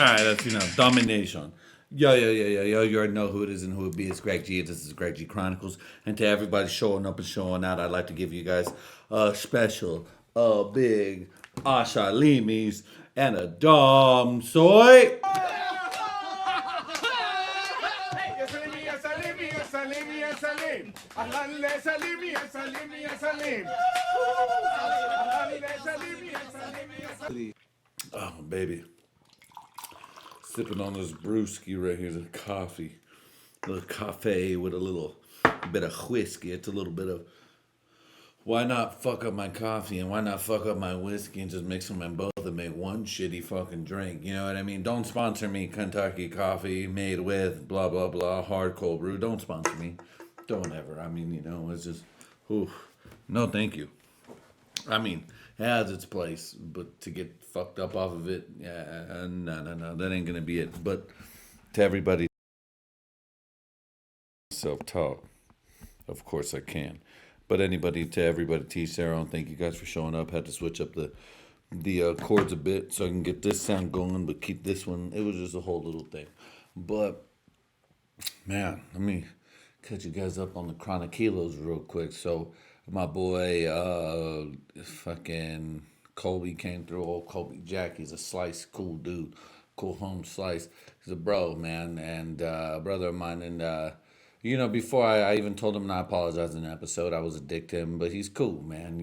right, that's domination. Yo. You already know who it is and who it be. It's Greg G. This is Greg G Chronicles. And to everybody showing up and showing out, I'd like to give you guys a special, big Asha Limis and a Dom Soy. يا سليم يا سليم يا سليم يا سليم اهلا يا سليم يا سليم يا سليم اهلا يا سليم يا سليم يا سليم. Oh, baby. Sipping on this brewski right here, the coffee. A little cafe with a little bit of whiskey. It's a little bit of why not fuck up my coffee and why not fuck up my whiskey and just mix them in both and make one shitty fucking drink. You know what I mean? Don't sponsor me, Kentucky Coffee made with blah blah blah hard cold brew. Don't sponsor me. Don't ever. I mean, it's just, oof. No, thank you. I mean, it has its place, but to get fucked up off of it, yeah, no, that ain't gonna be it. But to everybody, self talk, of course I can. But to everybody, teach their own. Thank you guys for showing up. Had to switch up the chords a bit so I can get this sound going, but keep this one. It was just a whole little thing. But man, let me catch you guys up on the Chronic Kilos real quick. So my boy, fucking Colby came through. Old Colby Jack, he's a slice, cool dude, cool home slice. He's a bro, man, and brother of mine. And before I even told him, and I apologize in the episode, I was a dick to him, but he's cool, man.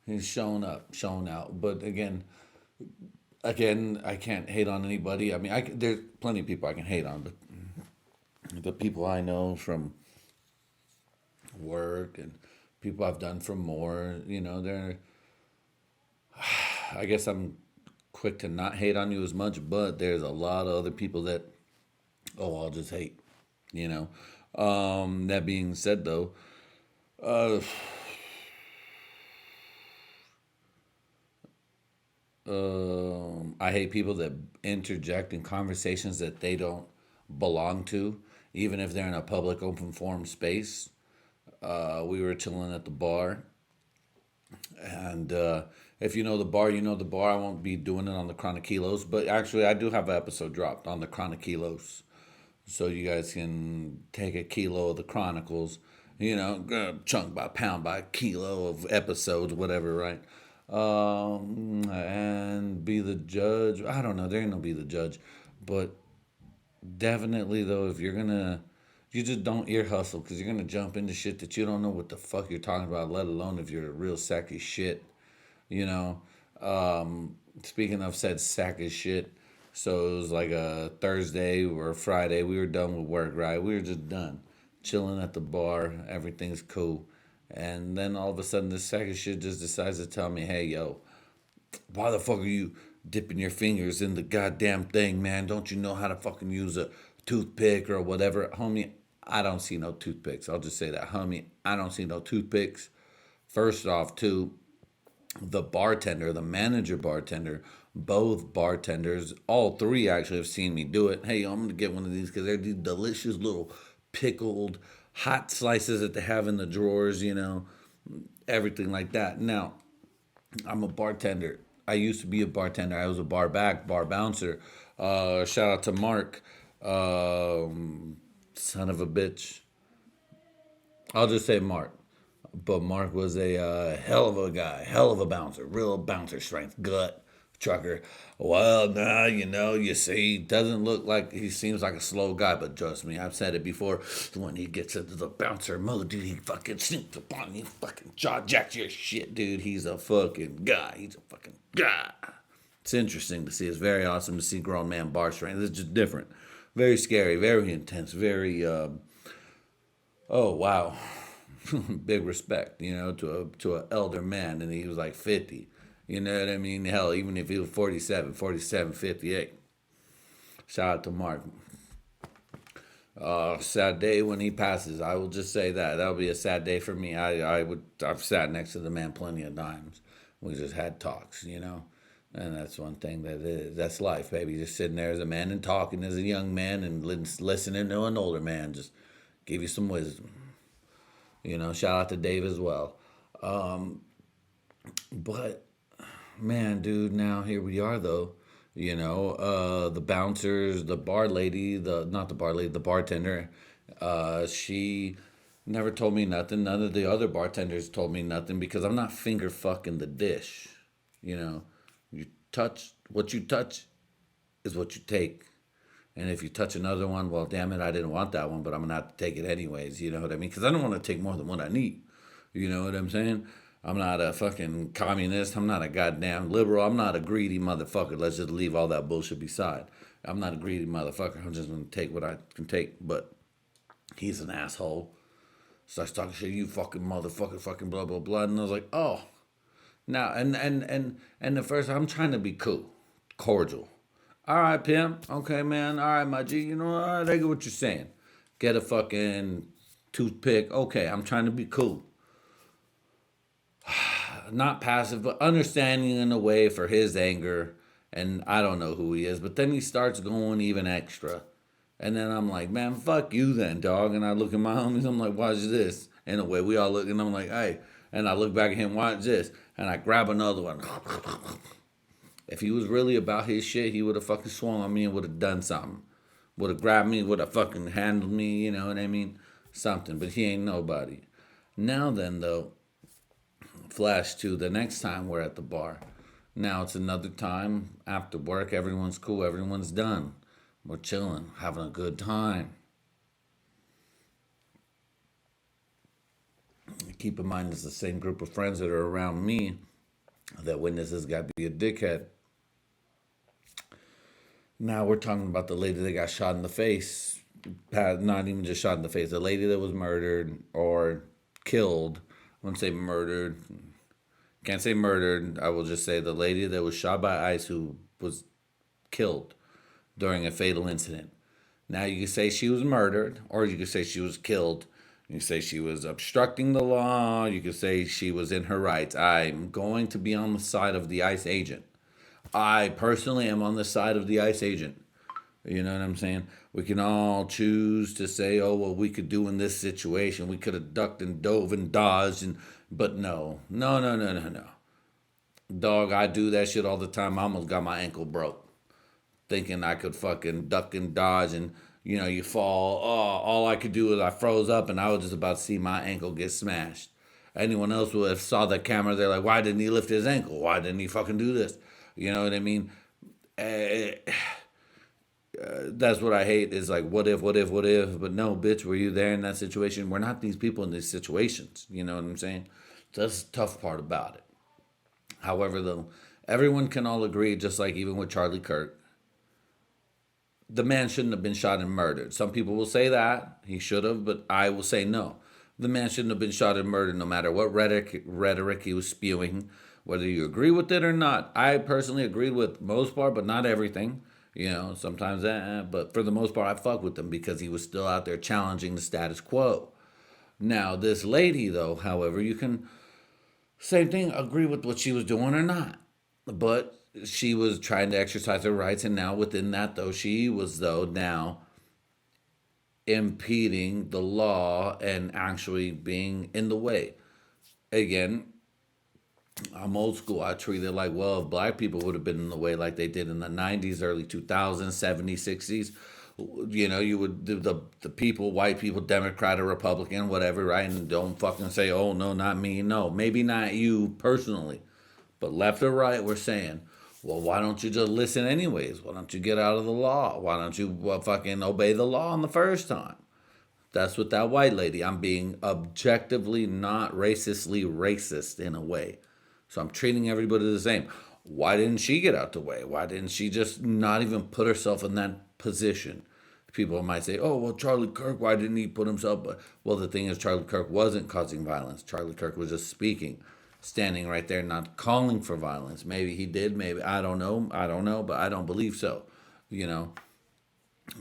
He's showing up, showing out. But again, I can't hate on anybody. I mean, there's plenty of people I can hate on, but the people I know from work and people I've done from more, they're. I guess I'm quick to not hate on you as much, but there's a lot of other people that, I'll just hate, you know. That being said, though, uh, I hate people that interject in conversations that they don't belong to, even if they're in a public open forum space. We were chilling at the bar, and if you know the bar, you know the bar. I won't be doing it on the Chronic Kilos, but actually, I do have an episode dropped on the Chronic Kilos, so you guys can take a kilo of the Chronicles, chunk by pound by kilo of episodes, whatever, right? And be the judge. I don't know. There ain't no be the judge, but definitely though, if you're gonna, you just don't ear hustle because you're gonna jump into shit that you don't know what the fuck you're talking about. Let alone if you're a real sack of shit, you know. Speaking of said sack of shit, so it was like a Thursday or a Friday. We were done with work, right? We were just done, chilling at the bar. Everything's cool. And then all of a sudden, this sack of shit just decides to tell me, hey, yo, why the fuck are you dipping your fingers in the goddamn thing, man? Don't you know how to fucking use a toothpick or whatever? Homie, I don't see no toothpicks. I'll just say that. Homie, I don't see no toothpicks. First off, too, the bartender, the manager bartender, both bartenders, all three actually have seen me do it. Hey, I'm going to get one of these because they're these delicious little pickled hot slices that they have in the drawers, everything like that. Now, I'm a bartender. I used to be a bartender. I was a bar back, bar bouncer. Shout out to Mark, son of a bitch. I'll just say Mark. But Mark was a hell of a guy, hell of a bouncer, real bouncer strength, gut, trucker. Well, now, you see, doesn't look like he seems like a slow guy, but trust me, I've said it before. When he gets into the bouncer mode, dude, he fucking sneaks upon you, fucking jaw jacks your shit, dude. He's a fucking guy. He's a fucking guy. It's interesting to see. It's very awesome to see grown man bar strength. It's just different. Very scary, very intense, very, oh, wow. Big respect, to a elder man, and he was like 50. You know what I mean? Hell, even if he was 47, 58. Shout out to Mark. Sad day when he passes. I will just say that. That'll be a sad day for me. I've sat next to the man plenty of times. We just had talks, And that's one thing that's life, baby. Just sitting there as a man and talking as a young man and listening to an older man. Just give you some wisdom. Shout out to Dave as well. But man, dude, now here we are though. The bouncers, the bar lady, the not the bar lady, the bartender. She never told me nothing. None of the other bartenders told me nothing because I'm not finger fucking the dish. You know, you touch what you touch is what you take. And if you touch another one, well, damn it, I didn't want that one, but I'm gonna have to take it anyways. You know what I mean? Because I don't want to take more than what I need. You know what I'm saying? I'm not a fucking communist. I'm not a goddamn liberal. I'm not a greedy motherfucker. Let's just leave all that bullshit beside. I'm not a greedy motherfucker. I'm just gonna take what I can take. But he's an asshole. Starts talking shit. You fucking motherfucker, fucking blah blah blah. And I was like, oh, now and the first I'm trying to be cool, cordial. All right, pimp. Okay, man. All right, my G. All right, I get what you're saying. Get a fucking toothpick. Okay, I'm trying to be cool. Not passive, but understanding in a way for his anger. And I don't know who he is. But then he starts going even extra. And then I'm like, man, fuck you then, dog. And I look at my homies. I'm like, watch this. In a way, we all look. And I'm like, hey. And I look back at him, watch this. And I grab another one. If he was really about his shit, he would have fucking swung on me and would have done something. Would have grabbed me, would have fucking handled me, you know what I mean? Something. But he ain't nobody. Now then, though, flash to the next time we're at the bar. Now it's another time after work. Everyone's cool. Everyone's done. We're chilling, having a good time. Keep in mind, it's the same group of friends that are around me that witness this guy be a dickhead. Now we're talking about the lady that got shot in the face. Not even just shot in the face. The lady that was murdered or killed. I wouldn't say murdered. Can't say murdered. I will just say the lady that was shot by ICE who was killed during a fatal incident. Now you can say she was murdered or you can say she was killed. You can say she was obstructing the law. You can say she was in her rights. I'm going to be on the side of the ICE agent. I personally am on the side of the ICE agent. You know what I'm saying? We can all choose to say, oh, well, we could do in this situation. We could have ducked and dove and dodged. But no. No, no, no, no, no. Dog, I do that shit all the time. I almost got my ankle broke. Thinking I could fucking duck and dodge and, you fall. Oh, all I could do is I froze up and I was just about to see my ankle get smashed. Anyone else would have saw the camera. They're like, why didn't he lift his ankle? Why didn't he fucking do this? You know what I mean? Uh, that's what I hate is like, what if, what if, what if? But no, bitch, were you there in that situation? We're not these people in these situations. You know what I'm saying? So that's the tough part about it. However, though, everyone can all agree, just like even with Charlie Kirk, the man shouldn't have been shot and murdered. Some people will say that he should have, but I will say no. The man shouldn't have been shot and murdered no matter what rhetoric he was spewing, whether you agree with it or not. I personally agreed with most part, but not everything. Sometimes, but for the most part, I fuck with him because he was still out there challenging the status quo. Now, this lady, though, however, you can, same thing, agree with what she was doing or not. But she was trying to exercise her rights, and now within that, though, she was, though, now impeding the law and actually being in the way. Again, I'm old school. I treat it like, well, if black people would have been in the way like they did in the 90s, early 2000s, 70s, 60s, you would do the people, white people, Democrat or Republican, whatever, right? And don't fucking say, oh, no, not me. No, maybe not you personally, but left or right, we're saying, well, why don't you just listen anyways? Why don't you get out of the law? Why don't you fucking obey the law on the first time? That's what that white lady. I'm being objectively not racistly racist in a way. So I'm treating everybody the same. Why didn't she get out the way? Why didn't she just not even put herself in that position? People might say, oh, well, Charlie Kirk, why didn't he put himself? Well, the thing is, Charlie Kirk wasn't causing violence. Charlie Kirk was just speaking, standing right there, not calling for violence. Maybe he did, maybe, I don't know. I don't know, but I don't believe so, you know.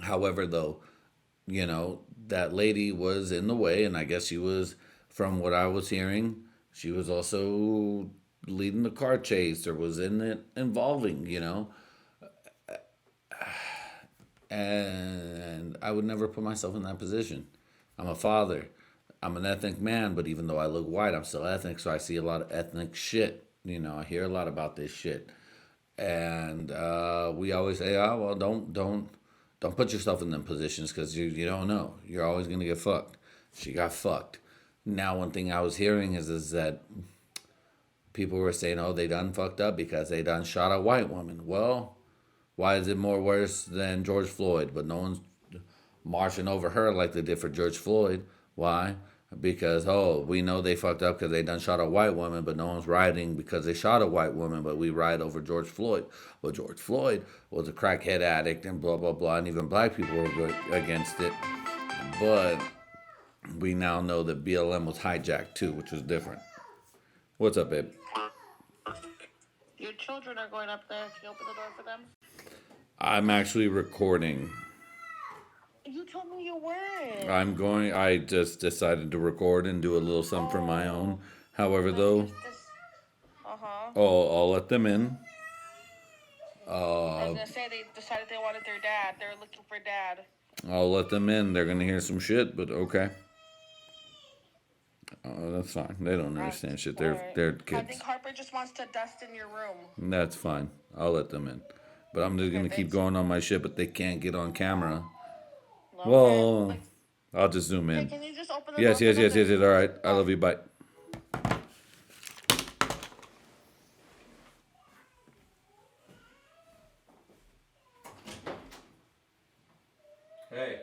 However, though, that lady was in the way, and I guess she was, from what I was hearing, she was also leading the car chase or was in it involving, and I would never put myself in that position. I'm a father. I'm an ethnic man, but even though I look white, I'm still ethnic, so I see a lot of ethnic shit. I hear a lot about this shit. And we always say, oh well, don't put yourself in them positions because you don't know. You're always gonna get fucked. She got fucked. Now, one thing I was hearing is that people were saying, oh, they done fucked up because they done shot a white woman. Well, why is it more worse than George Floyd? But no one's marching over her like they did for George Floyd. Why? Because, oh, we know they fucked up because they done shot a white woman, but no one's rioting because they shot a white woman, but we riot over George Floyd. Well, George Floyd was a crackhead addict and blah, blah, blah, and even black people were against it. But we now know that BLM was hijacked too, which was different. What's up, babe? Your children are going up there. Can you open the door for them? I'm actually recording. You told me you weren't. I just decided to record and do a little something for my own. However, though, I'll let them in. I was gonna say they decided they wanted their dad. They're looking for dad. I'll let them in. They're gonna hear some shit, but okay. That's fine. They don't understand shit. They're kids. I think Harper just wants to dust in your room. That's fine. I'll let them in. But I'm just gonna keep going on my shit. But they can't get on camera. Okay. Well, I'll just zoom in. Hey, can you just open the Yes. door for them? All right. I love you. Bye. Hey.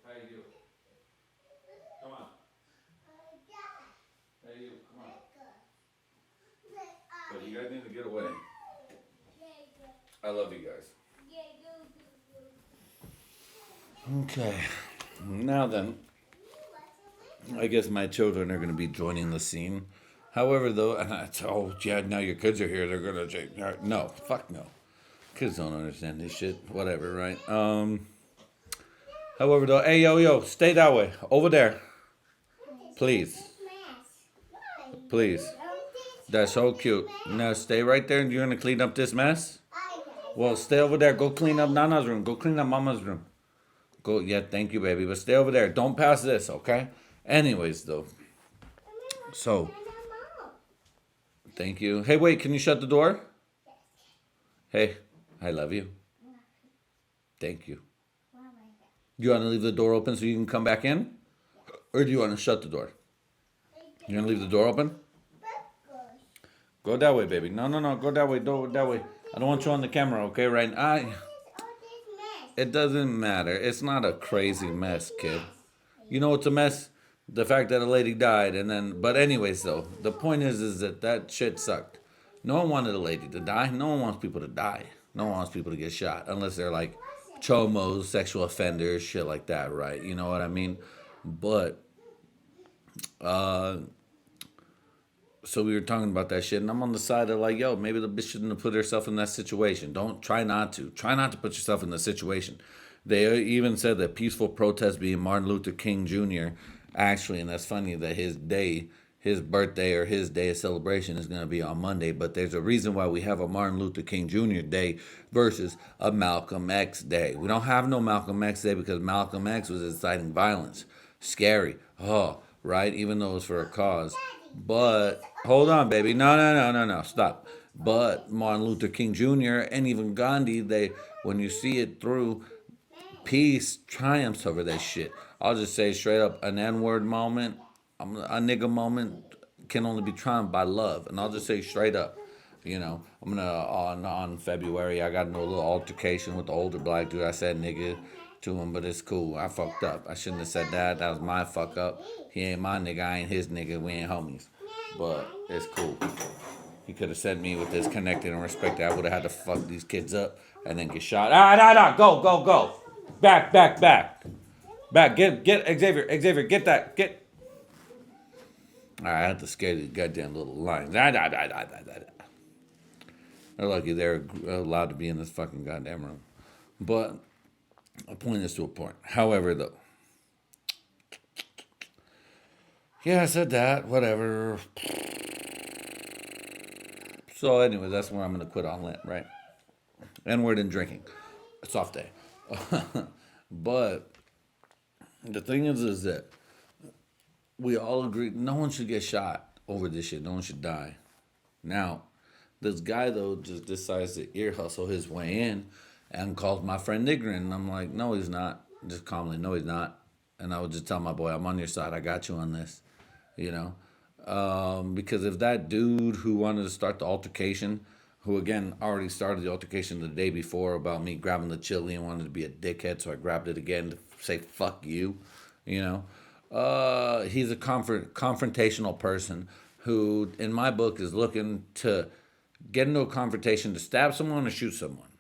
How you doing? Come on. Hey, you. Come on. But you guys need to get away. I love you guys. Okay. Now then, I guess my children are going to be joining the scene. However, though, and oh, yeah, now your kids are here. They're going to take. No, fuck no. Kids don't understand this shit. Whatever, right? However, though, hey, yo, stay that way. Over there. Please. Please. That's so cute. Now, stay right there and you're going to clean up this mess? Well, stay over there. Go clean up Nana's room. Go clean up Mama's room. Go. Yeah, thank you, baby. But stay over there. Don't pass this, okay? Anyways, though. So. Thank you. Hey, wait. Can you shut the door? Hey, I love you. Thank you. Do you want to leave the door open so you can come back in? Or do you want to shut the door? You want to leave the door open? Go that way, baby. No. Go that way. Go that way. I don't want you on the camera, okay? Right now. It doesn't matter. It's not a crazy mess, kid. You know what's a mess? The fact that a lady died and then... But anyways, though, the point is that shit sucked. No one wanted a lady to die. No one wants people to die. No one wants people to get shot. Unless they're like chomos, sexual offenders, shit like that, right? You know what I mean? But... So we were talking about that shit, and I'm on the side of like, yo, maybe the bitch shouldn't have put herself in that situation. Try not to put yourself in the situation. They even said that peaceful protest being Martin Luther King Jr. actually, and that's funny that his birthday or his day of celebration is going to be on Monday, but there's a reason why we have a Martin Luther King Jr. Day versus a Malcolm X Day. We don't have no Malcolm X Day because Malcolm X was inciting violence. Scary. Oh, right? Even though it was for a cause. But hold on, baby. No. Stop. But Martin Luther King Jr. and even Gandhi, when you see it through, peace triumphs over that shit. I'll just say straight up, an N-word moment, a nigga moment can only be triumphed by love. And I'll just say straight up, I'm gonna on February I got into a little altercation with the older black dude. I said nigga to him, but it's cool. I fucked up. I shouldn't have said that. That was my fuck up. He ain't my nigga. I ain't his nigga. We ain't homies. But it's cool. He could have sent me with this connected and respected. I would have had to fuck these kids up and then get shot. Go. Back. Get Xavier, get that. I had to scare these goddamn little lions. They're lucky they're allowed to be in this fucking goddamn room. But a point is to a point. However, though. Yeah, I said that. Whatever. So, anyway, that's where I'm going to quit on Lent, right? N-word and drinking. A soft day. But the thing is that we all agree no one should get shot over this shit. No one should die. Now, this guy though just decides to ear hustle his way in and calls my friend ignorant. And I'm like, no, he's not. Just calmly, no, he's not. And I would just tell my boy, I'm on your side. I got you on this, you know. Because if that dude who wanted to start the altercation, who again already started the altercation the day before about me grabbing the chili and wanted to be a dickhead, so I grabbed it again to say fuck you, you know. He's a confrontational person who, in my book, is looking to get into a confrontation to stab someone or shoot someone,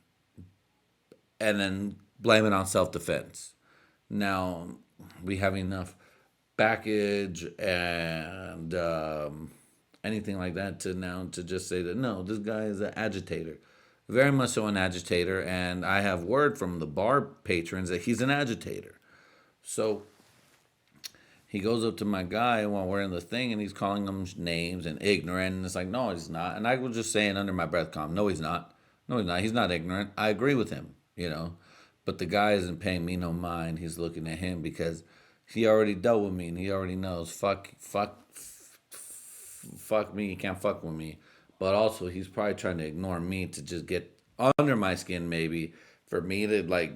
and then blame it on self defense. Now, we have enough baggage and anything like that to now to just say that no, this guy is an agitator, very much so an agitator, and I have word from the bar patrons that he's an agitator. So he goes up to my guy while we're in the thing and he's calling him names and ignorant. And it's like, no, he's not. And I was just saying under my breath, calm, no, he's not. No, he's not. He's not ignorant. I agree with him, you know. But the guy isn't paying me no mind. He's looking at him because he already dealt with me and he already knows, fuck me. You can't fuck with me. But also, he's probably trying to ignore me to just get under my skin, maybe, for me to, like,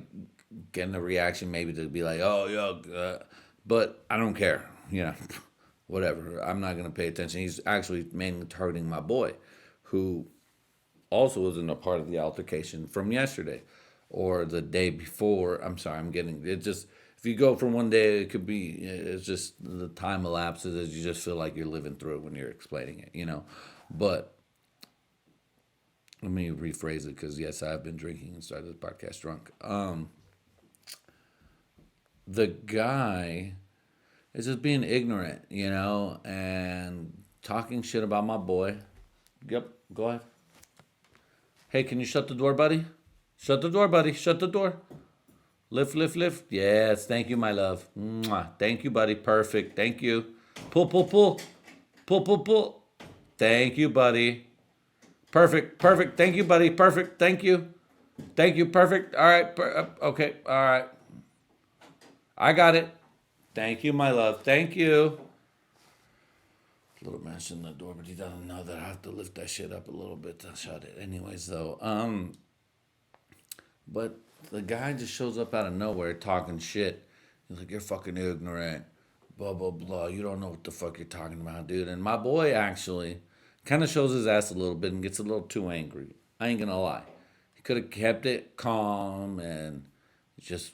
get a reaction, maybe to be like, oh, yo, but I don't care, you know, whatever. I'm not gonna pay attention. He's actually mainly targeting my boy, who also wasn't a part of the altercation from yesterday or the day before. I'm sorry, I'm getting it. Just if you go from one day, it could be. It's just the time elapses as you just feel like you're living through it when you're explaining it, you know. But let me rephrase it because yes, I've been drinking and started the podcast drunk. The guy is just being ignorant, you know, and talking shit about my boy. Yep, go ahead. Hey, can you shut the door, buddy? Shut the door, buddy. Shut the door. Lift, lift, lift. Yes, thank you, my love. Mwah. Thank you, buddy. Perfect. Thank you. Pull, pull, pull. Pull, pull, pull. Thank you, buddy. Perfect, perfect. Thank you, buddy. Perfect. Thank you. Thank you. Perfect. All right. Okay. All right. I got it. Thank you, my love. Thank you. Little man's in the door, but he doesn't know that I have to lift that shit up a little bit to shut it. Anyways, though, but the guy just shows up out of nowhere talking shit. He's like, "You're fucking ignorant, blah blah blah. You don't know what the fuck you're talking about, dude." And my boy actually kind of shows his ass a little bit and gets a little too angry. I ain't gonna lie. He could have kept it calm and just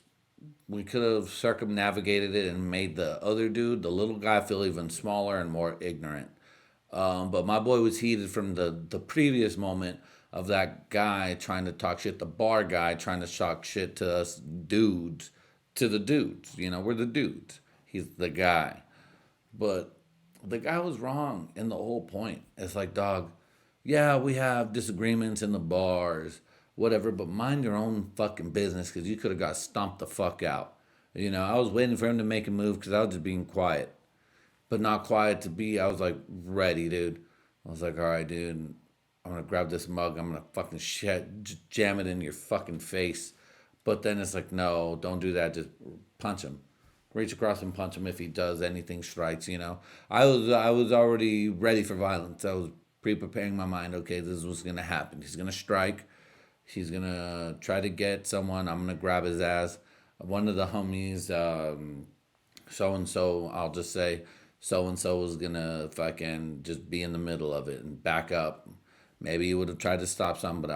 we could have circumnavigated it and made the other dude, the little guy, feel even smaller and more ignorant. But my boy was heated from the previous moment of that guy trying to talk shit, the bar guy trying to talk shit to us dudes, to the dudes. You know, we're the dudes. He's the guy. But the guy was wrong in the whole point. It's like, dog, yeah, we have disagreements in the bars, whatever, but mind your own fucking business because you could have got stomped the fuck out. You know, I was waiting for him to make a move because I was just being quiet, but not quiet to be. I was like, ready, dude. I was like, all right, dude, I'm gonna grab this mug. I'm gonna fucking jam it in your fucking face. But then it's like, no, don't do that. Just punch him. Reach across and punch him if he does anything strikes. You know, I was already ready for violence. I was pre-preparing my mind. Okay, this is what's gonna happen. He's gonna strike. He's gonna try to get someone. I'm gonna grab his ass. One of the homies, so and so, I'll just say, so and so was gonna fucking just be in the middle of it and back up. Maybe he would have tried to stop something, but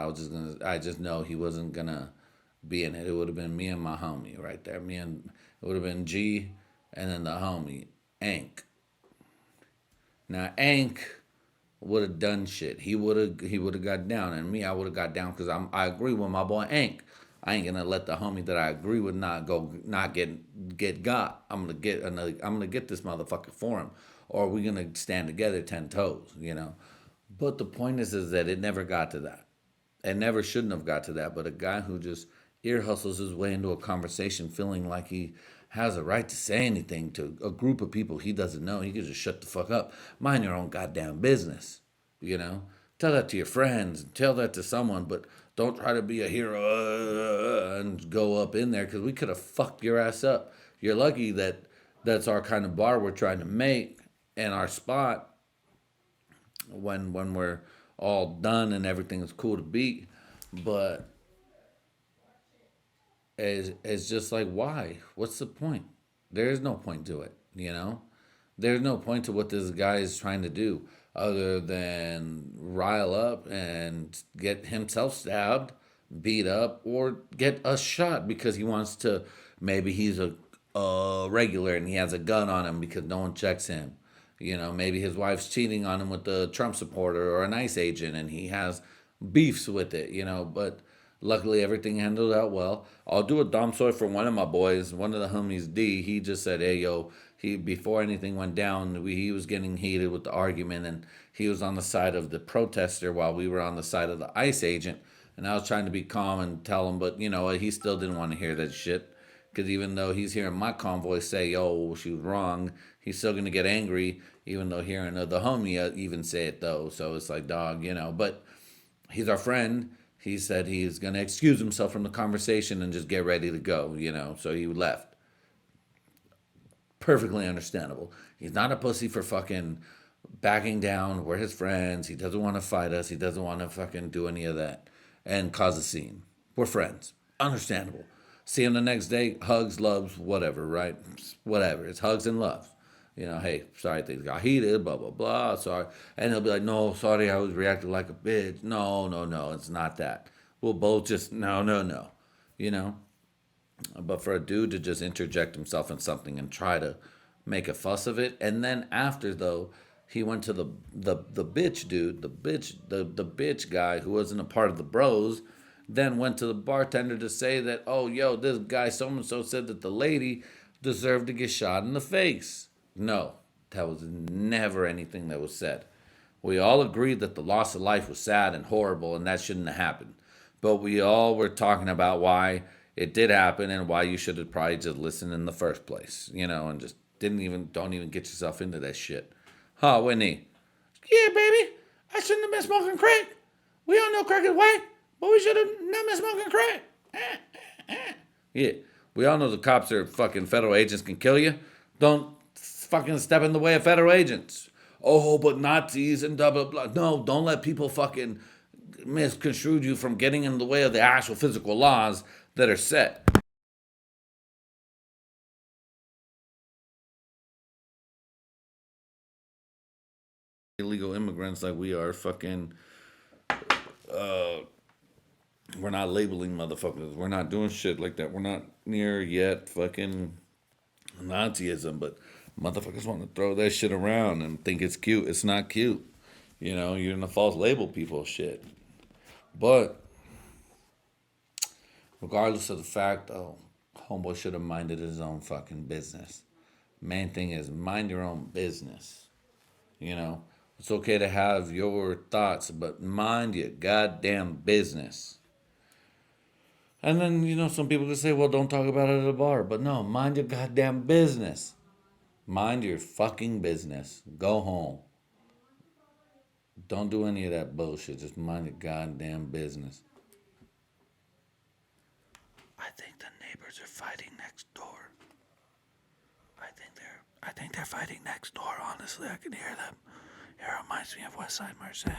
I just know he wasn't gonna be in it. It would have been me and my homie right there. It would have been G, and then the homie, Ank. Now Ank would have done shit. He would have got down, and me, I would have got down because I agree with my boy Ank. I ain't gonna let the homie that I agree with not get got. I'm gonna get this motherfucker for him, or we gonna stand together 10 toes, you know. But the point is that it never got to that. It never shouldn't have got to that. But a guy who just ear hustles his way into a conversation, feeling like he has a right to say anything to a group of people he doesn't know, he could just shut the fuck up. Mind your own goddamn business, you know. Tell that to your friends, tell that to someone, but don't try to be a hero and go up in there because we could have fucked your ass up. You're lucky that that's our kind of bar we're trying to make and our spot when we're all done and everything's cool to beat. But it's just like, why? What's the point? There is no point to it, you know? There's no point to what this guy is trying to do other than rile up and get himself stabbed, beat up, or get a shot because he wants to. Maybe he's a regular and he has a gun on him because no one checks him. You know, maybe his wife's cheating on him with a Trump supporter or an ICE agent and he has beefs with it, you know, but luckily everything handled out well. I'll do a Dom Soy for one of my boys, one of the homies D. He just said, hey yo, he before anything went down, he was getting heated with the argument and he was on the side of the protester while we were on the side of the ICE agent. And I was trying to be calm and tell him, but you know, he still didn't want to hear that shit. Because even though he's hearing my convoy say, yo, she was wrong, he's still going to get angry, even though hearing the homie even say it, though. So it's like, dog, you know. But he's our friend. He said he's going to excuse himself from the conversation and just get ready to go, you know. So he left. Perfectly understandable. He's not a pussy for fucking backing down. We're his friends. He doesn't want to fight us. He doesn't want to fucking do any of that and cause a scene. We're friends. Understandable. See him the next day, hugs, loves, whatever, right? Whatever. It's hugs and love. You know, hey, sorry things got heated, blah, blah, blah, sorry. And he'll be like, no, sorry, I was reacting like a bitch. No, no, no, it's not that. We'll both just, no, no, no. You know? But for a dude to just interject himself in something and try to make a fuss of it, and then after though, he went to the bitch dude, the bitch guy who wasn't a part of the bros, then went to the bartender to say that, oh yo, this guy so and so said that the lady deserved to get shot in the face. No, that was never anything that was said. We all agreed that the loss of life was sad and horrible and that shouldn't have happened. But we all were talking about why it did happen and why you should have probably just listened in the first place, you know, and just don't even get yourself into that shit. Huh, Whitney? Yeah, baby. I shouldn't have been smoking crack. We all know crack is white, but we should have not been smoking crack. Yeah, we all know the cops are fucking federal agents can kill you. Don't fucking step in the way of federal agents. Oh, but Nazis and blah, blah, blah. No, don't let people fucking misconstrue you from getting in the way of the actual physical laws that are set. Illegal immigrants like we are fucking we're not labeling motherfuckers. We're not doing shit like that. We're not near yet fucking Nazism, but motherfuckers want to throw that shit around and think it's cute. It's not cute. You know, you're in the false label people shit. But regardless of the fact, though, homeboy should have minded his own fucking business. Main thing is mind your own business. You know, it's okay to have your thoughts, but mind your goddamn business. And then, you know, some people can say, well, don't talk about it at a bar. But no, mind your goddamn business. Mind your fucking business. Go home. Don't do any of that bullshit. Just mind your goddamn business. I think the neighbors are fighting next door. I think they're fighting next door. Honestly, I can hear them. It reminds me of West Side Merced.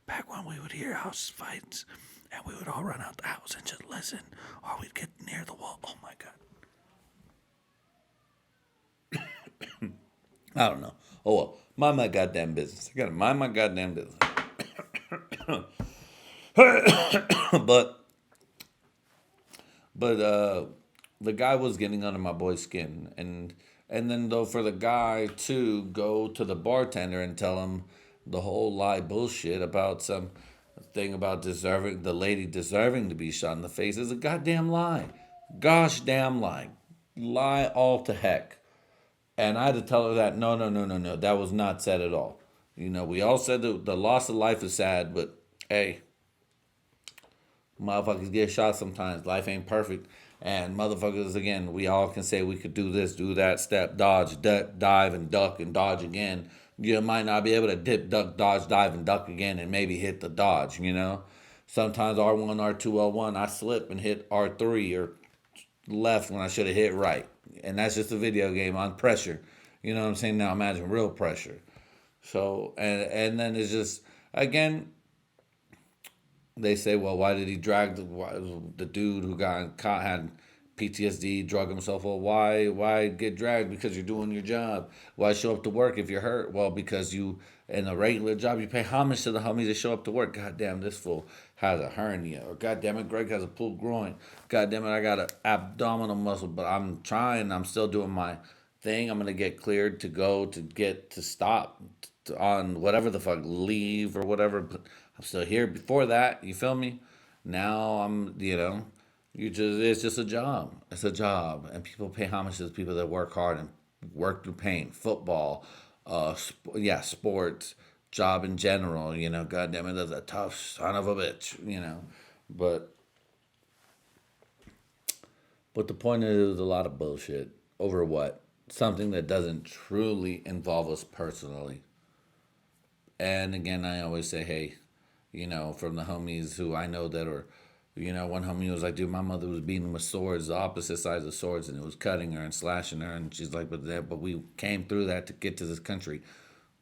Back when we would hear house fights and we would all run out the house and just listen, or we'd get near the wall. Oh my god. I don't know. Oh well, mind my goddamn business. I gotta mind my goddamn business. but the guy was getting under my boy's skin, and then though for the guy to go to the bartender and tell him the whole lie bullshit about some thing about the lady deserving to be shot in the face is a goddamn lie. Gosh damn lie. Lie all to heck. And I had to tell her that no, no, no, no, no. That was not said at all. You know, we all said that the loss of life is sad, but hey, motherfuckers get shot sometimes. Life ain't perfect. And motherfuckers, again, we all can say we could do this, do that, step, dodge, dive, and duck, and dodge again. You might not be able to dip, duck, dodge, dive, and duck again and maybe hit the dodge, you know? Sometimes R1, R2, L1, I slip and hit R3 or left when I should have hit right. And that's just a video game on pressure. You know what I'm saying? Now imagine real pressure. So, and then it's just, again, they say, well, why did he drag the dude who got caught had PTSD, drug himself? Well, why get dragged? Because you're doing your job. Why show up to work if you're hurt? Well, because you in a regular job you pay homage to the homies that show up to work. God damn, this fool has a hernia, or God damn it, Greg has a pulled groin. God damn it, I got an abdominal muscle, but I'm trying. I'm still doing my thing. I'm gonna get cleared to go to get to stop on whatever the fuck leave or whatever. But I'm still here. Before that, you feel me? Now you just it's just a job. It's a job, and people pay homage to the people that work hard and work through pain. Football, sports, job in general. God damn it, that's a tough son of a bitch. But the point is a lot of bullshit over what something that doesn't truly involve us personally. And again, I always say, hey, from the homies who I know that are, one homie was like, dude, my mother was beating with swords, the opposite sides of swords, and it was cutting her and slashing her. And she's like, but we came through that to get to this country.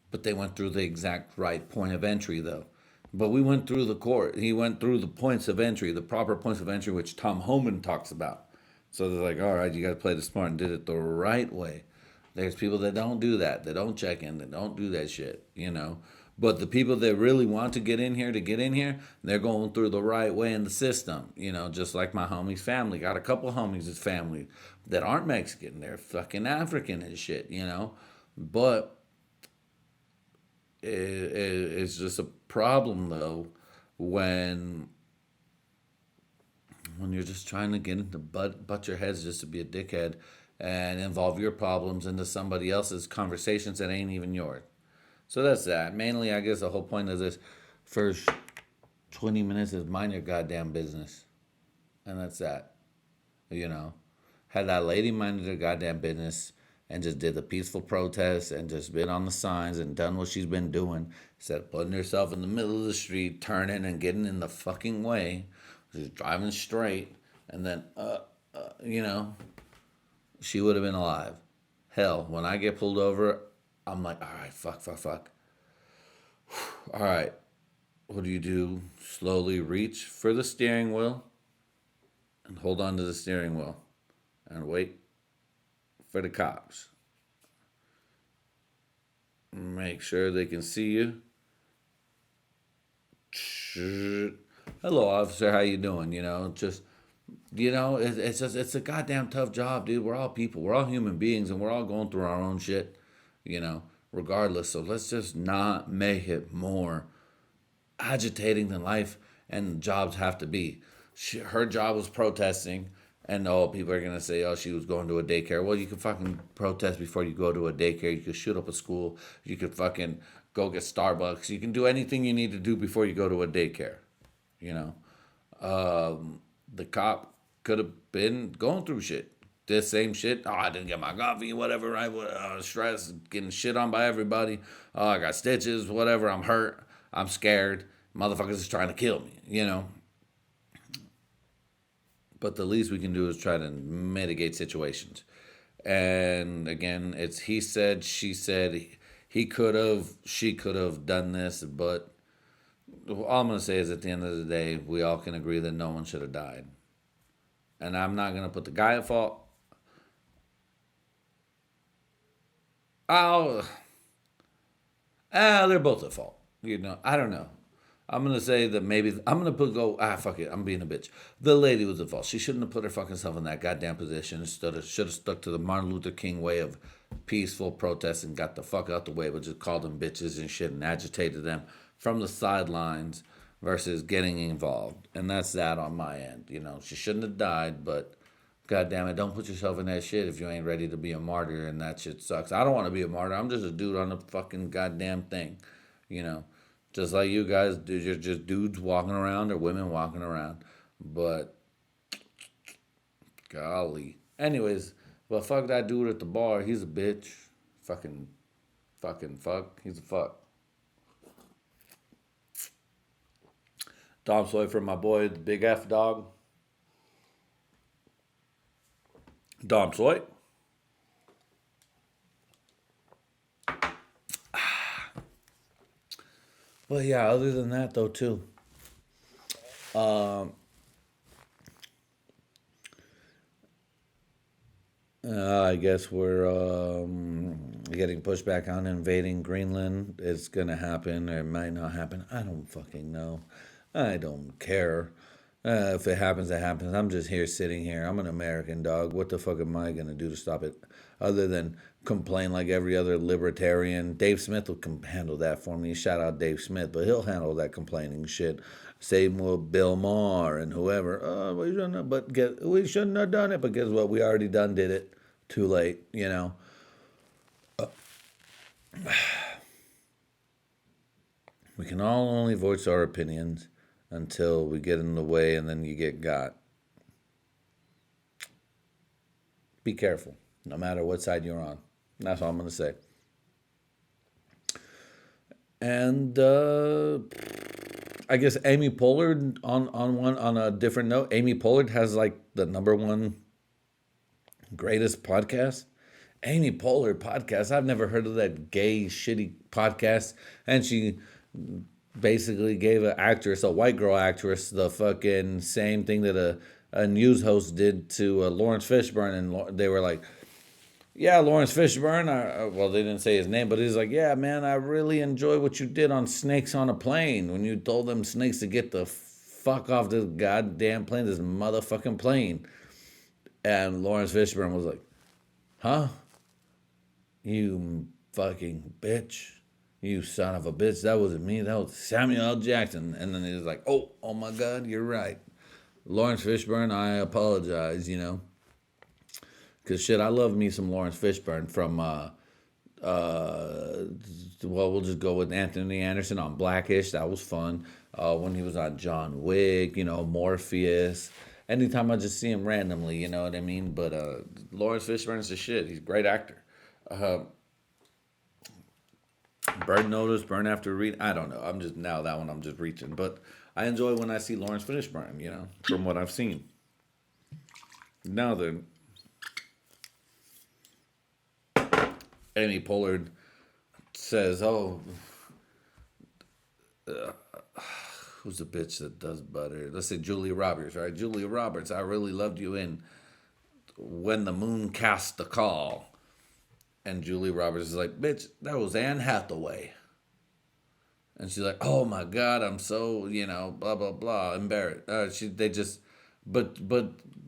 But they went through the exact right point of entry, though. But we went through the court. He went through the points of entry, the proper points of entry, which Tom Homan talks about. So they're like, all right, you got to play the smart and did it the right way. There's people that don't do that. They don't check in. They don't do that shit. But the people that really want to get in here, they're going through the right way in the system. Just like my homie's family. Got a couple homies' as family that aren't Mexican. They're fucking African and shit. But it's just a problem, though, when you're just trying to get into butt your heads just to be a dickhead and involve your problems into somebody else's conversations that ain't even yours. So that's that. Mainly, I guess the whole point of this first 20 minutes is mind your goddamn business. And that's that. You know, had that lady minded her goddamn business and just did the peaceful protest and just been on the signs and done what she's been doing, instead of putting herself in the middle of the street, turning and getting in the fucking way, just driving straight, and then, you know, she would have been alive. Hell, when I get pulled over, I'm like, all right, fuck. All right, what do you do? Slowly reach for the steering wheel and hold on to the steering wheel and wait for the cops. Make sure they can see you. Hello, officer. How you doing? It's a goddamn tough job, dude. We're all people. We're all human beings, and we're all going through our own shit. Regardless. So let's just not make it more agitating than life and jobs have to be. Her job was protesting, and people are gonna say, she was going to a daycare. Well, you can fucking protest before you go to a daycare. You could shoot up a school. You could fucking go get Starbucks. You can do anything you need to do before you go to a daycare. You know, the cop could have been going through shit. This same shit. I didn't get my coffee, whatever. I was stressed, getting shit on by everybody. I got stitches, whatever. I'm hurt. I'm scared. Motherfuckers is trying to kill me. But the least we can do is try to mitigate situations. And again, it's he said, she said, he could have, she could have done this, but all I'm going to say is at the end of the day, we all can agree that no one should have died. And I'm not going to put the guy at fault. They're both at fault. I don't know. I'm gonna say that maybe I'm gonna fuck it. I'm being a bitch. The lady was at fault. She shouldn't have put her fucking self in that goddamn position. Should have stuck to the Martin Luther King way of peaceful protest and got the fuck out the way, but just called them bitches and shit and agitated them from the sidelines versus getting involved. And that's that on my end. She shouldn't have died, but God damn it, don't put yourself in that shit if you ain't ready to be a martyr, and that shit sucks. I don't want to be a martyr. I'm just a dude on the fucking goddamn thing. You know, just like you guys, dude, you're just dudes walking around or women walking around. But, golly. Anyways, but fuck that dude at the bar. He's a bitch. Fucking fuck. He's a fuck. Dom Soy for my boy, the big F dog. Dom Soy. But yeah, other than that though too, I guess we're getting pushed back on invading Greenland. It's gonna happen, or it might not happen. I don't fucking know. I don't care. If it happens, it happens. I'm just here sitting here. I'm an American dog. What the fuck am I gonna do to stop it? Other than complain like every other libertarian. Dave Smith will handle that for me. Shout out Dave Smith, but he'll handle that complaining shit. Same with Bill Maher and whoever. Oh, we shouldn't have done it. But guess what? We already did it. Too late, you know. We can all only voice our opinions until we get in the way, and then you get got. Be careful, no matter what side you're on. That's all I'm gonna say. And I guess Amy Pollard on a different note. Amy Pollard has like the number one greatest podcast. Amy Pollard podcast. I've never heard of that gay shitty podcast. And she basically gave an actress, a white girl actress, the fucking same thing that a news host did to Lawrence Fishburne, and they were like, yeah, Lawrence Fishburne. Well, they didn't say his name, but he's like, yeah, man, I really enjoy what you did on Snakes on a Plane when you told them snakes to get the fuck off this goddamn plane, this motherfucking plane. And Lawrence Fishburne was like, huh? You fucking bitch. You son of a bitch. That wasn't me. That was Samuel L. Jackson. And then he was like, oh my God, you're right. Lawrence Fishburne, I apologize, you know. Because shit, I love me some Lawrence Fishburne from, well, we'll just go with Anthony Anderson on Blackish. That was fun. When he was on John Wick, you know, Morpheus. Anytime I just see him randomly, you know what I mean? But Lawrence Fishburne's the shit. He's a great actor. Burn Notice, Burn After Read. I don't know. I'm just reaching. But I enjoy when I see Lawrence Fishburne, you know, from what I've seen. Now then, Amy Pollard says, who's the bitch that does butter? Let's say Julia Roberts, right? Julia Roberts, I really loved you in When the Moon Cast the Call. And Julia Roberts is like, bitch, that was Anne Hathaway. And she's like, oh my God, I'm so, you know, blah, blah, blah, embarrassed. But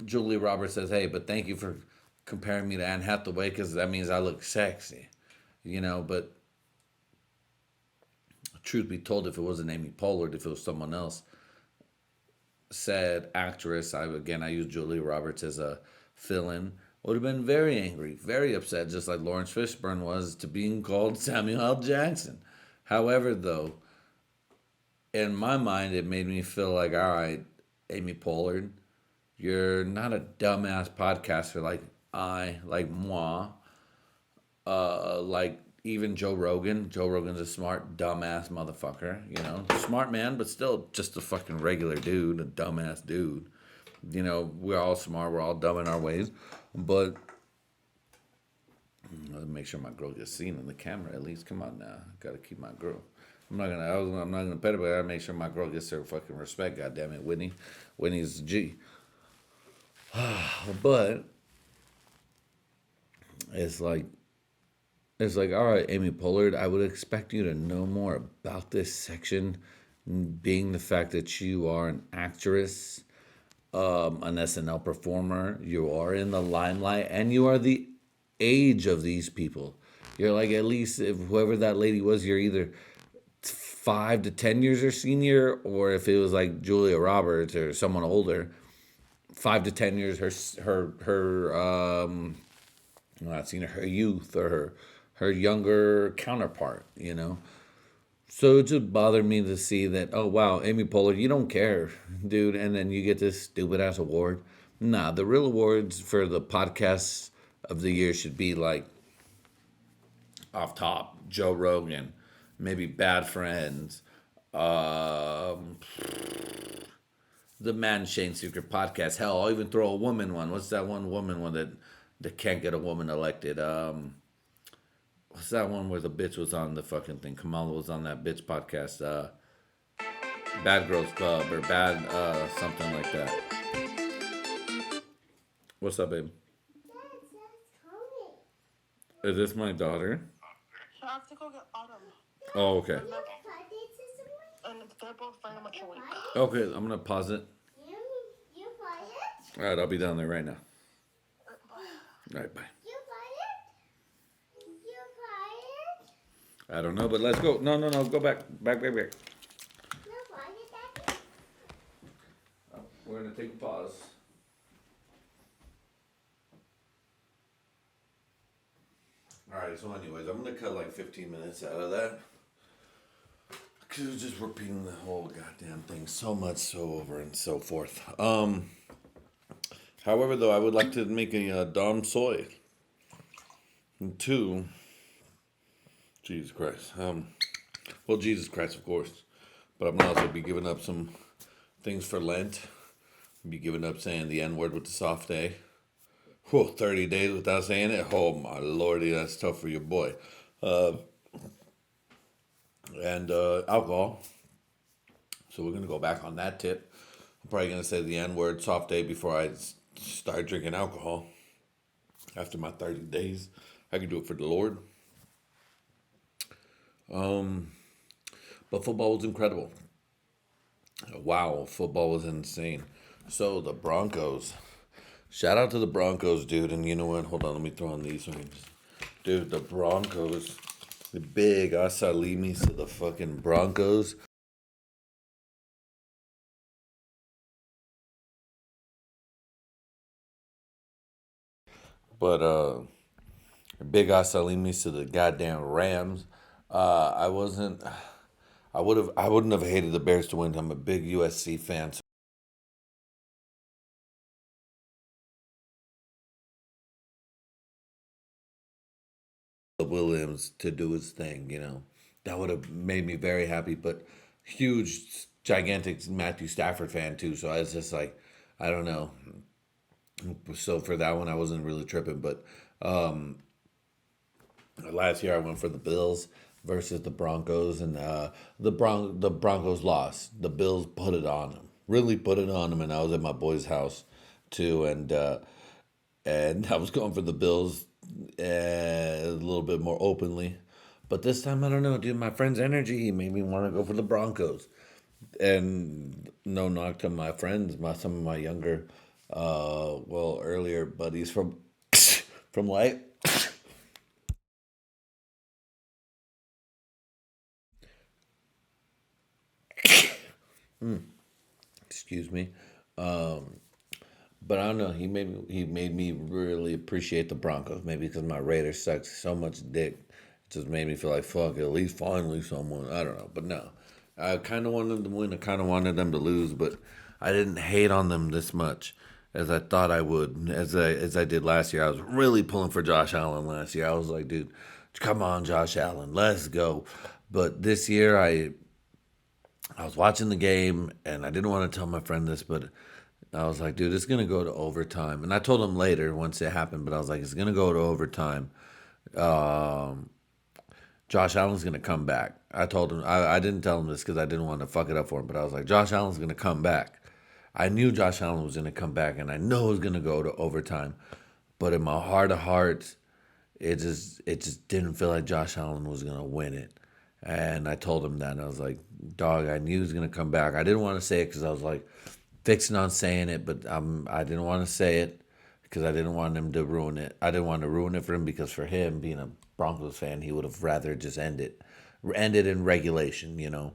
Julia Roberts says, hey, but thank you for comparing me to Anne Hathaway, because that means I look sexy, you know. But truth be told, if it wasn't Amy Pollard, if it was someone else, said actress, I use Julia Roberts as a fill-in, would have been very angry, very upset, just like Lawrence Fishburne was to being called Samuel L. Jackson. However, though, in my mind, it made me feel like, all right, Amy Pollard, you're not a dumbass podcaster like moi, like even Joe Rogan. Joe Rogan's a smart, dumbass motherfucker, you know. Smart man, but still just a fucking regular dude, a dumbass dude. You know, we're all smart, we're all dumb in our ways. But I'll make sure my girl gets seen in the camera at least. Come on now. Gotta keep my girl. I'm not gonna pet her, but I gotta make sure my girl gets her fucking respect, goddamn it, Whitney. Whitney's G. But it's like, all right, Amy Pollard, I would expect you to know more about this section, being the fact that you are an actress, an SNL performer, you are in the limelight, and you are the age of these people. You're like, at least if whoever that lady was, you're either 5 to 10 years her senior, or if it was like Julia Roberts or someone older, 5 to 10 years her not seen her youth or her younger counterpart, you know. So it just bothered me to see that, oh wow, Amy Pollard, you don't care, dude, and then you get this stupid ass award. Nah, the real awards for the podcasts of the year should be like off top, Joe Rogan, maybe Bad Friends, the Man Shane Secret podcast. Hell, I'll even throw a woman one. What's that one woman one that can't get a woman elected? What's that one where the bitch was on the fucking thing? Kamala was on that bitch podcast. Bad Girls Club or Bad something like that. What's up, babe? Is this my daughter? So I have to go get Autumn. Oh, okay. And they're both very much awake. Okay, I'm gonna pause it. All right, I'll be down there right now. All right, bye. I don't know, but let's go. No, no, no, go back, back. We're gonna take a pause. All right. So, anyways, I'm gonna cut like 15 minutes out of that. Cause it's just repeating the whole goddamn thing so much, so over and so forth. However, though, I would like to make a Dom Soy. And two, Jesus Christ. Well, Jesus Christ, of course. But I'm gonna also be giving up some things for Lent. Be giving up saying the N word with the soft A. Whew, 30 days without saying it. Oh my lordy, that's tough for your boy. And alcohol. So we're gonna go back on that tip. I'm probably gonna say the N word soft A before I start drinking alcohol. After my 30 days, I can do it for the Lord. But football was incredible. Wow, football was insane. So the Broncos. Shout out to the Broncos, dude. And you know what? Hold on, let me throw on these ones. Dude, the Broncos. The big Asalimis to the fucking Broncos. But big Asalimis to the goddamn Rams. I wasn't I wouldn't have hated the Bears to win. I'm a big USC fan. So Williams to do his thing, you know. That would have made me very happy, but huge gigantic Matthew Stafford fan too. So I was just like, I don't know. So for that one I wasn't really tripping, but last year I went for the Bills versus the Broncos, and the Broncos lost. The Bills put it on them, really put it on them, and I was at my boy's house too, and I was going for the Bills a little bit more openly. But this time, I don't know, dude. My friend's energy, he made me want to go for the Broncos. And no knock to my friends, some of my younger, earlier buddies from from life. Excuse me. But I don't know. He made me really appreciate the Broncos. Maybe because my Raiders sucked so much dick, it just made me feel like fuck. At least finally someone. I don't know, but no. I kind of wanted them to win. I kind of wanted them to lose, but I didn't hate on them this much as I thought I would. As I did last year, I was really pulling for Josh Allen last year. I was like, dude, come on, Josh Allen, let's go. But this year, I was watching the game and I didn't want to tell my friend this, but I was like, dude, it's gonna go to overtime. And I told him later once it happened, but I was like, it's gonna go to overtime. Um, Josh Allen's gonna come back. I told him I didn't tell him this because I didn't want to fuck it up for him, but I was like, Josh Allen's gonna come back. I knew Josh Allen was gonna come back, and I know it was gonna go to overtime. But in my heart of hearts, it just didn't feel like Josh Allen was gonna win it. And I told him that, and I was like, dog, I knew he was gonna come back. I didn't want to say it because I was like fixing on saying it, but I didn't want to say it because I didn't want him to ruin it. I didn't want to ruin it for him because for him being a Broncos fan, he would have rather just end it in regulation, you know.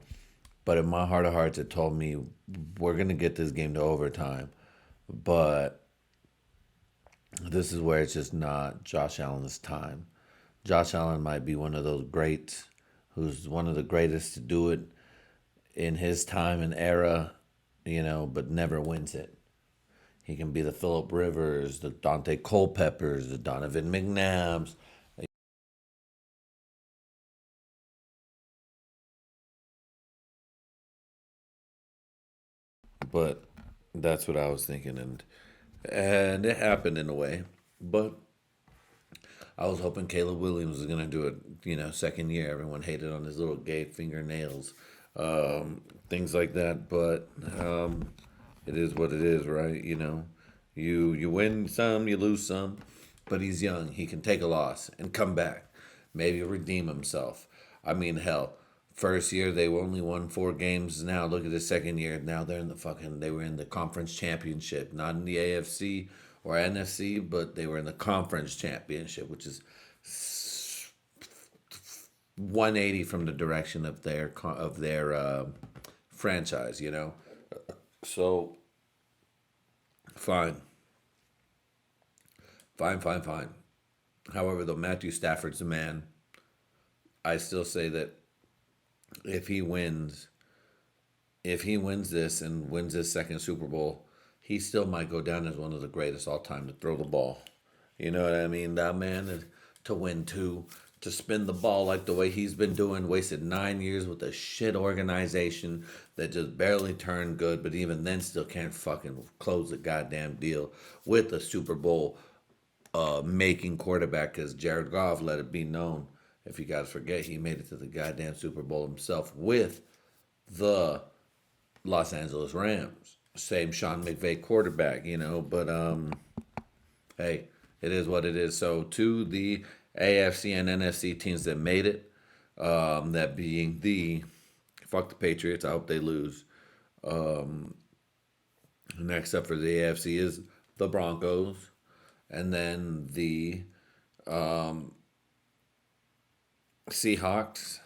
But in my heart of hearts, it told me we're gonna get this game to overtime, but this is where it's just not Josh Allen's time. Josh Allen might be one of those greats, who's one of the greatest to do it in his time and era, you know, but never wins it. He can be the Philip Rivers, the Dante Culpeppers, the Donovan McNabbs, but that's what I was thinking, and it happened in a way. But I was hoping Caleb Williams was gonna do it. You know, second year, everyone hated on his little gay fingernails. things like that. But it is what it is, right? You win some, you lose some. But he's young. He can take a loss and come back, maybe redeem himself. I mean, hell, first year they only won 4 games. Now look at the second year. Now they're in the they were in the conference championship, not in the AFC or NFC, but they were in the conference championship, which is 180 from the direction of their franchise. So fine, fine. However, though Matthew Stafford's the man, I still say that if he wins, if he wins this and wins his second Super Bowl, he still might go down as one of the greatest all time to throw the ball. You know what I mean? That man to win two, to spin the ball like the way he's been doing, wasted 9 years with a shit organization that just barely turned good, but even then still can't fucking close the goddamn deal with a Super Bowl making quarterback, because Jared Goff, let it be known, if you guys forget, he made it to the goddamn Super Bowl himself with the Los Angeles Rams. Same Sean McVay quarterback. But hey, it is what it is. So to the AFC and NFC teams that made it, that being fuck the Patriots. I hope they lose. Next up for the AFC is the Broncos, and then the Seahawks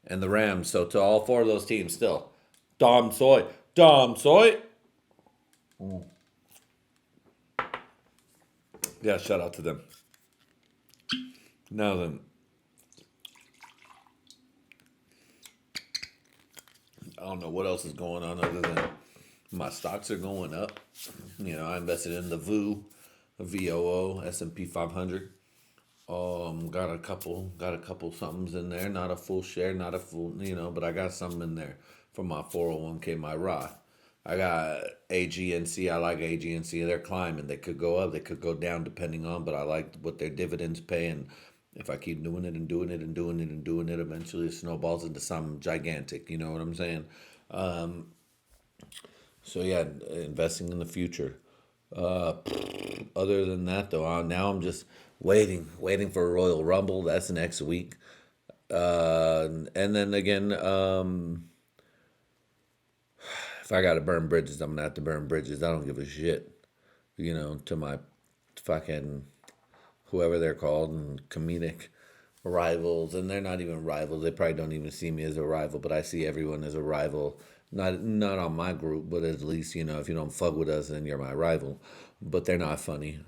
and the Rams. So to all 4 of those teams, still, Dom Soy. Yeah, shout out to them. Now then, I don't know what else is going on other than my stocks are going up. I invested in the VOO, S&P 500. Got a couple somethings in there. Not a full share, not a full, but I got some in there for my 401k, my Roth. I got AGNC. I like AGNC. They're climbing. They could go up. They could go down depending on, but I like what their dividends pay. And if I keep doing it and doing it and doing it and doing it, eventually it snowballs into something gigantic. You know what I'm saying? So yeah, investing in the future. Other than that, though, now I'm just waiting for a Royal Rumble. That's next week. And then again, if I gotta burn bridges, I'm gonna have to burn bridges. I don't give a shit, to my fucking whoever they're called and comedic rivals, and they're not even rivals. They probably don't even see me as a rival, but I see everyone as a rival. Not on my group, but at least if you don't fuck with us, then you're my rival. But they're not funny.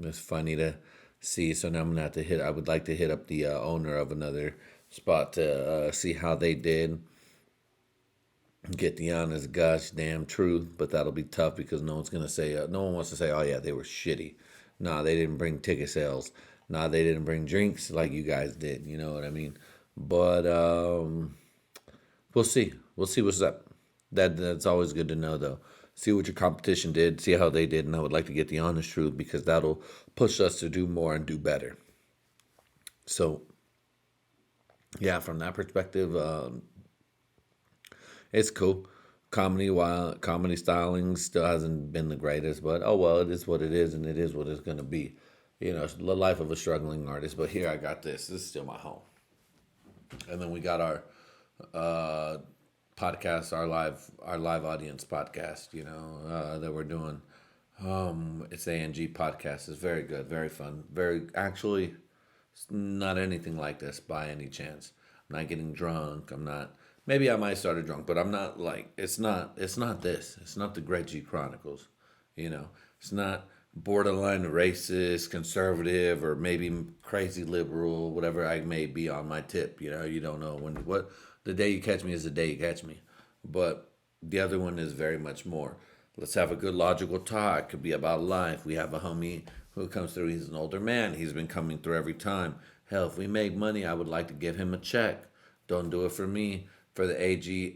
It's funny to see. So now I'm gonna have to hit. I would like to hit up the owner of another spot to see how they did. Get the honest gosh damn truth, but that'll be tough because no one wants to say, oh yeah, they were shitty. Nah, they didn't bring ticket sales. Nah, they didn't bring drinks like you guys did. You know what I mean? But we'll see. We'll see what's up. That's always good to know, though. See what your competition did, see how they did, and I would like to get the honest truth because that'll push us to do more and do better. So, yeah, from that perspective, it's cool. Comedy styling still hasn't been the greatest, but oh well, it is what it is, and it is what it's gonna be. It's the life of a struggling artist. But here I got this. This is still my home. And then we got our podcast, our live audience podcast. That we're doing. It's ANG podcast. It's very good, very fun, very actually not anything like this by any chance. I'm not getting drunk. I'm not. Maybe I might start a drunk, but I'm not like it's not this. It's not the Great G Chronicles. It's not borderline racist, conservative, or maybe crazy liberal, whatever I may be on my tip. You don't know what the day you catch me is the day you catch me. But the other one is very much more. Let's have a good logical talk. It could be about life. We have a homie who comes through. He's an older man. He's been coming through every time. Hell, if we make money, I would like to give him a check. Don't do it for me. For the A&G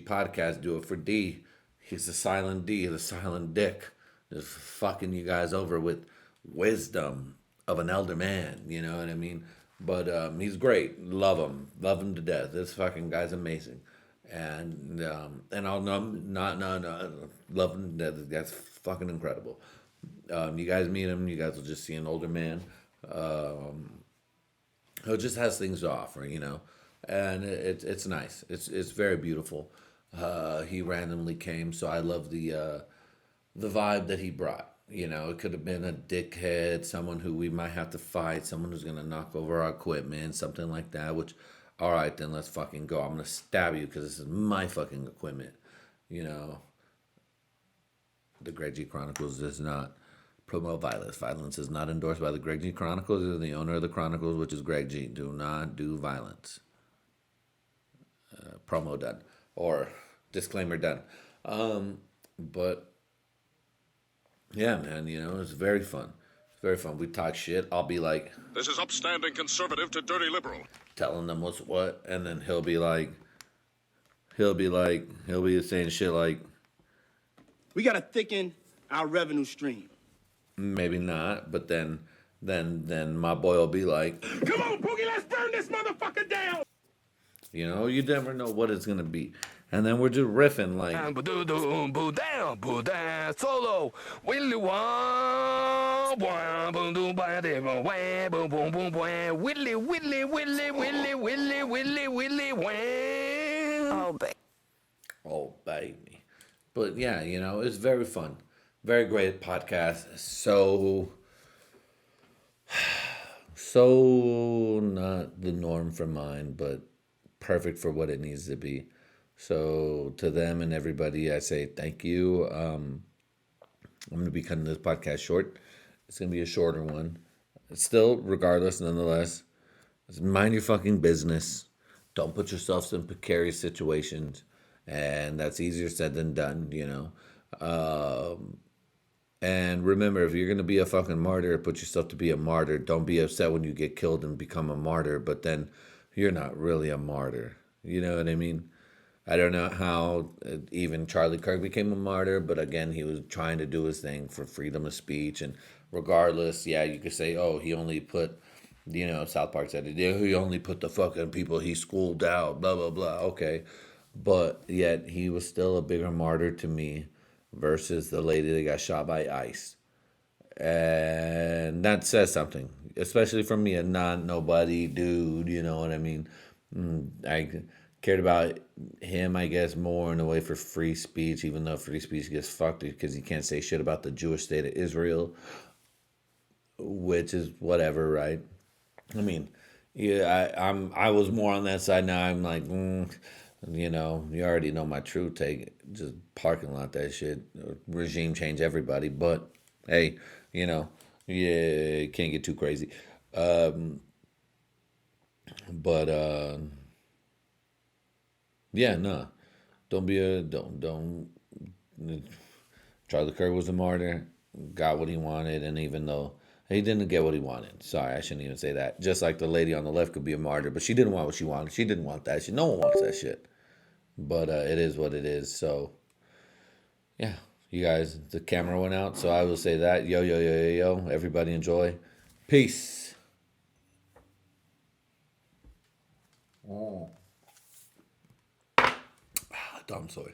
podcast, do it for D. He's the silent D, the silent dick. Just fucking you guys over with wisdom of an elder man. You know what I mean? But he's great. Love him to death. This fucking guy's amazing. And I'll not loving that. That's fucking incredible. You guys meet him, you guys will just see an older man. Who just has things to offer, and it's nice. It's very beautiful. He randomly came, so I love the vibe that he brought. It could have been a dickhead, someone who we might have to fight, someone who's gonna knock over our equipment, something like that. Which, all right, then let's fucking go. I'm gonna stab you because this is my fucking equipment. You know, the Greg G Chronicles does not promote violence. Violence is not endorsed by the Greg G Chronicles or the owner of the Chronicles, which is Greg G. Do not do violence. Promo done, or disclaimer done. But yeah, man, it's very fun. It's very fun. We talk shit. I'll be like, "This is upstanding conservative to dirty liberal," telling them what's what, and then he'll be saying shit like, "We gotta thicken our revenue stream." Maybe not, but then my boy will be like, "Come on, Boogie, let's burn this motherfucker down." You never know what it's gonna be, and then we're just riffing like, solo, Willy oh baby, but yeah, it's very fun, very great podcast. So not the norm for mine, but perfect for what it needs to be. So to them and everybody, I say thank you. I'm going to be cutting this podcast short. It's going to be a shorter one. Still, regardless, nonetheless, mind your fucking business. Don't put yourselves in precarious situations. And that's easier said than done, And remember, if you're going to be a fucking martyr, put yourself to be a martyr. Don't be upset when you get killed and become a martyr, but then you're not really a martyr. You know what I mean? I don't know how even Charlie Kirk became a martyr, but again, he was trying to do his thing for freedom of speech. And regardless, yeah, you could say, oh, he only put, South Park said it, yeah, he only put the fucking people he schooled out, blah, blah, blah. Okay. But yet he was still a bigger martyr to me versus the lady that got shot by ICE. And that says something, especially for me, a nobody dude, you know what I mean? I cared about him, I guess, more in a way for free speech, even though free speech gets fucked because you can't say shit about the Jewish state of Israel, which is whatever, right? I mean, yeah, I was more on that side. Now I'm like, you already know my true take. Just parking lot that shit. Regime change everybody. But hey, yeah, can't get too crazy. Yeah, no. Don't. Charlie Kirk was a martyr, got what he wanted, and even though he didn't get what he wanted, sorry, I shouldn't even say that. Just like the lady on the left could be a martyr, but she didn't want what she wanted. She didn't want that shit. No one wants that shit. But it is what it is. So, yeah, you guys, the camera went out, so I will say that. Yo, yo, yo, yo, yo. Everybody enjoy. Peace. Oh. Dumb soy.